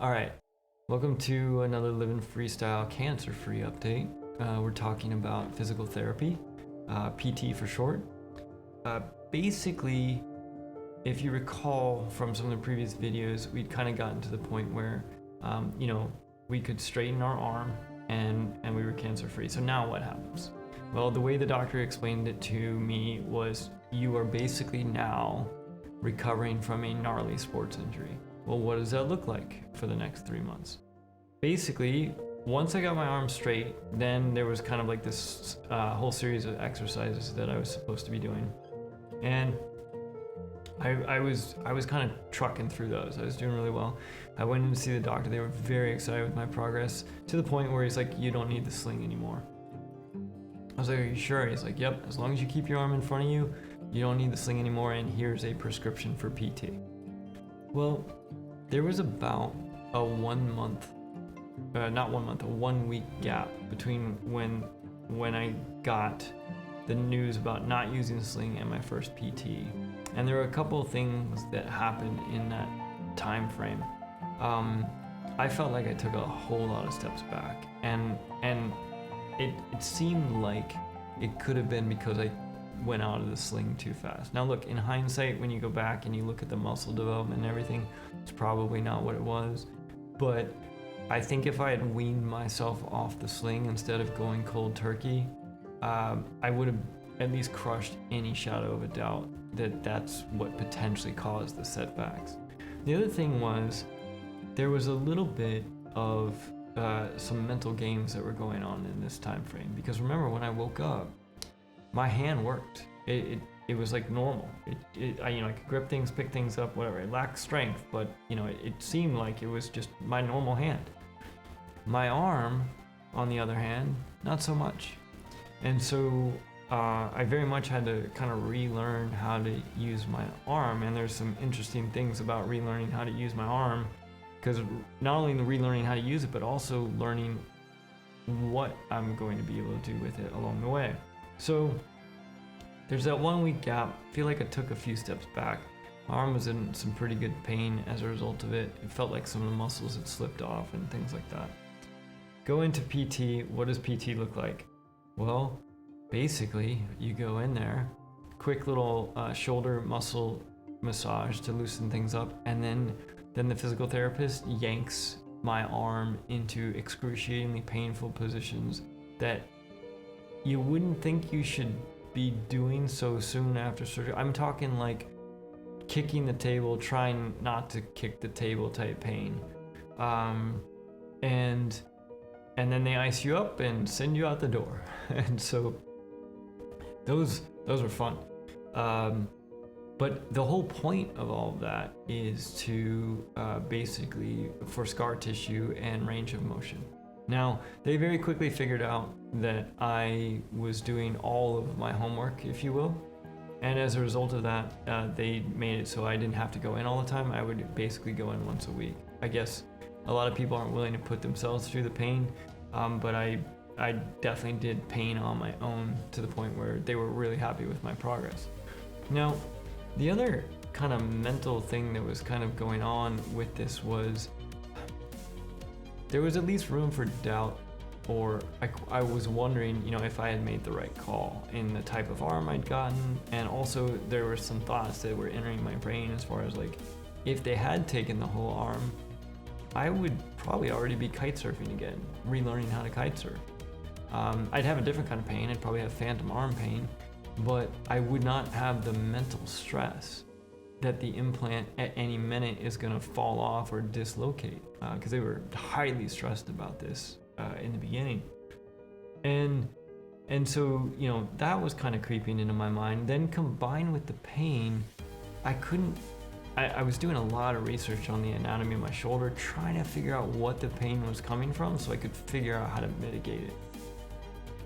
All right, welcome to another Living Freestyle Cancer-Free update. We're talking about physical therapy, PT for short. Basically, if you recall from some of the previous videos, we'd kind of gotten to the point where, we could straighten our arm and we were cancer-free. So now what happens? Well, the way the doctor explained it to me was you are basically now recovering from a gnarly sports injury. Well, what does that look like for the next 3 months? Basically, once I got my arm straight, then there was kind of like this whole series of exercises that I was supposed to be doing. And I was kind of trucking through those. I was doing really well. I went in to see the doctor. They were very excited with my progress, to the point where he's like, you don't need the sling anymore. I was like, are you sure? He's like, yep, as long as you keep your arm in front of you, you don't need the sling anymore, and here's a prescription for PT. Well, there was about a 1 week gap between when I got the news about not using the sling and my first PT. And there were a couple of things that happened in that time frame. I felt like I took a whole lot of steps back, and it seemed like it could have been because I went out of the sling too fast. Now look, in hindsight, when you go back and you look at the muscle development and everything, it's probably not what it was. But I think if I had weaned myself off the sling instead of going cold turkey, I would have at least crushed any shadow of a doubt that that's what potentially caused the setbacks. The other thing was, there was a little bit of some mental games that were going on in this time frame. Because remember, when I woke up, my hand worked. It was like normal. I could grip things, pick things up, whatever. It lacked strength, but it seemed like it was just my normal hand. My arm, on the other hand, not so much. And so I very much had to kind of relearn how to use my arm. And there's some interesting things about relearning how to use my arm, because not only relearning how to use it, but also learning what I'm going to be able to do with it along the way. So there's that 1 week gap. I feel like I took a few steps back. My arm was in some pretty good pain as a result of it. It felt like some of the muscles had slipped off and things like that. Go into PT. What does PT look like? Well, basically, you go in there, quick little shoulder muscle massage to loosen things up, and then the physical therapist yanks my arm into excruciatingly painful positions that you wouldn't think you should be doing so soon after surgery. I'm talking like kicking the table, trying not to kick the table type pain. And then they ice you up and send you out the door. And so those were fun. But the whole point of all of that is to basically for scar tissue and range of motion. Now, they very quickly figured out that I was doing all of my homework, if you will. And as a result of that, they made it so I didn't have to go in all the time. I would basically go in once a week. I guess a lot of people aren't willing to put themselves through the pain, but I definitely did pain on my own to the point where they were really happy with my progress. Now, the other kind of mental thing that was kind of going on with this was there was at least room for doubt, or I was wondering, if I had made the right call in the type of arm I'd gotten. And also there were some thoughts that were entering my brain as far as like, if they had taken the whole arm, I would probably already be kite surfing again, relearning how to kite surf. I'd have a different kind of pain. I'd probably have phantom arm pain, but I would not have the mental stress that the implant at any minute is going to fall off or dislocate, because they were highly stressed about this in the beginning. And so, that was kind of creeping into my mind. Then combined with the pain, I was doing a lot of research on the anatomy of my shoulder, trying to figure out what the pain was coming from so I could figure out how to mitigate it.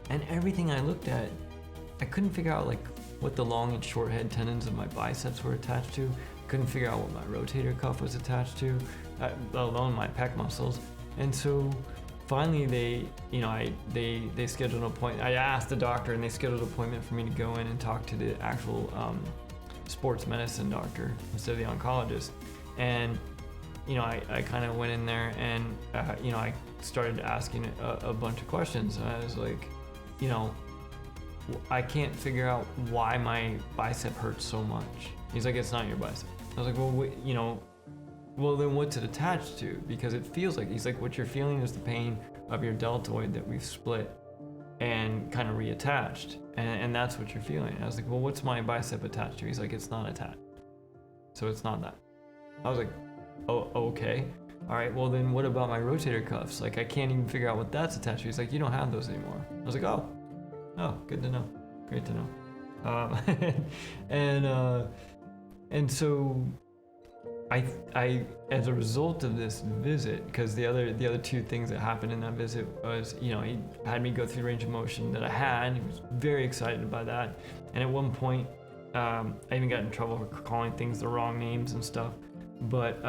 And everything I looked at, I couldn't figure out like what the long and short head tendons of my biceps were attached to. Couldn't figure out what my rotator cuff was attached to, let alone my pec muscles. And so finally they scheduled an appointment. I asked the doctor and they scheduled an appointment for me to go in and talk to the actual sports medicine doctor instead of the oncologist. And I kind of went in there and, I started asking a bunch of questions. And I was like, I can't figure out why my bicep hurts so much. He's like, it's not your bicep. I was like, well, then what's it attached to? Because it feels like, he's like, what you're feeling is the pain of your deltoid that we've split and kind of reattached. And that's what you're feeling. I was like, well, what's my bicep attached to? He's like, it's not attached. So it's not that. I was like, oh, okay. All right, well then what about my rotator cuffs? Like, I can't even figure out what that's attached to. He's like, you don't have those anymore. I was like, oh, good to know. Great to know. And so I as a result of this visit, because the other two things that happened in that visit was, he had me go through range of motion that I had. He was very excited by that. And at one point, I even got in trouble for calling things the wrong names and stuff. But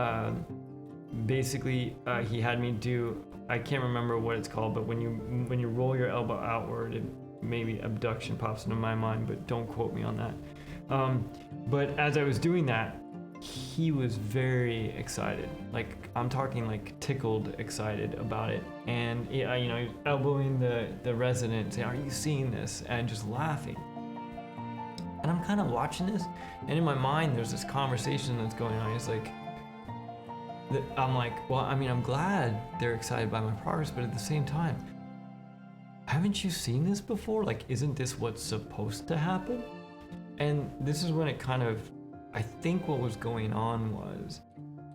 basically, he had me do, I can't remember what it's called, but when you roll your elbow outward, maybe abduction pops into my mind, but don't quote me on that. But as I was doing that, he was very excited. Like, I'm talking like tickled excited about it. And he was elbowing the resident, saying, "Are you seeing this?" And just laughing. And I'm kind of watching this, and in my mind, there's this conversation that's going on. It's like, I'm like, well, I mean, I'm glad they're excited by my progress, but at the same time, haven't you seen this before? Like, isn't this what's supposed to happen? And this is when it kind of, I think what was going on was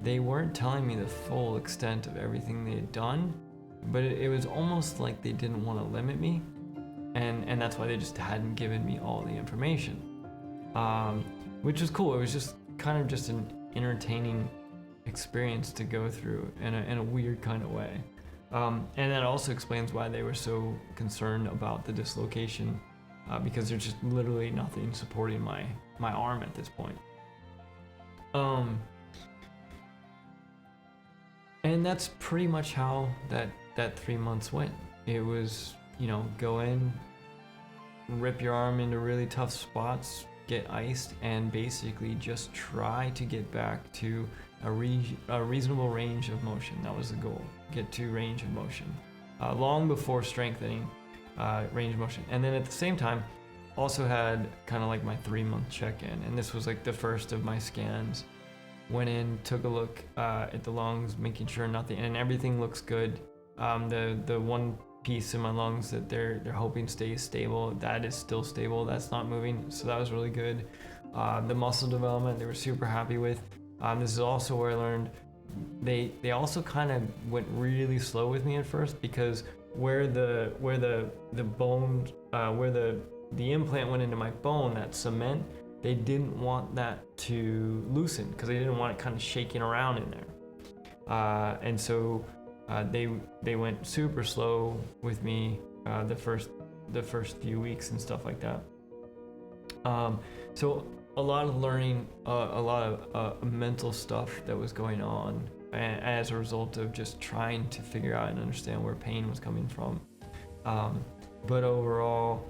they weren't telling me the full extent of everything they had done, but it was almost like they didn't want to limit me. And that's why they just hadn't given me all the information, which was cool. It was just kind of just an entertaining experience to go through in a weird kind of way. And that also explains why they were so concerned about the dislocation, because there's just literally nothing supporting my arm at this point. And that's pretty much how that 3 months went. It was, go in, rip your arm into really tough spots, get iced, and basically just try to get back to a reasonable range of motion. That was the goal. Get to range of motion. Long before strengthening range of motion. And then at the same time, also had kind of like my 3-month check-in. And this was like the first of my scans. Went in, took a look at the lungs, making sure nothing, and everything looks good. The one piece in my lungs that they're hoping stays stable, that is still stable. That's not moving. So that was really good. The muscle development, they were super happy with. This is also where I learned they also kind of went really slow with me at first, because where the bone, where the implant went into my bone, that cement, they didn't want that to loosen because they didn't want it kind of shaking around in there. And so they went super slow with me the first few weeks and stuff like that. So a lot of learning, a lot of mental stuff that was going on as a result of just trying to figure out and understand where pain was coming from. But overall,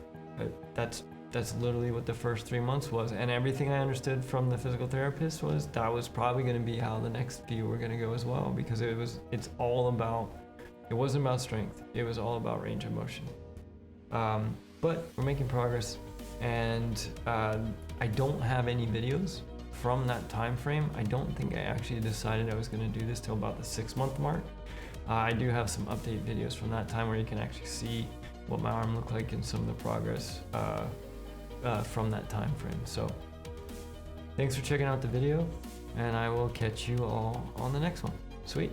that's literally what the first 3 months was. And everything I understood from the physical therapist was that was probably going to be how the next few were going to go as well, because it wasn't about strength. It was all about range of motion. But we're making progress, and I don't have any videos from that time frame. I don't think I actually decided I was going to do this till about the 6-month mark. I do have some update videos from that time where you can actually see what my arm looked like and some of the progress from that time frame. So thanks for checking out the video, and I will catch you all on the next one. Sweet.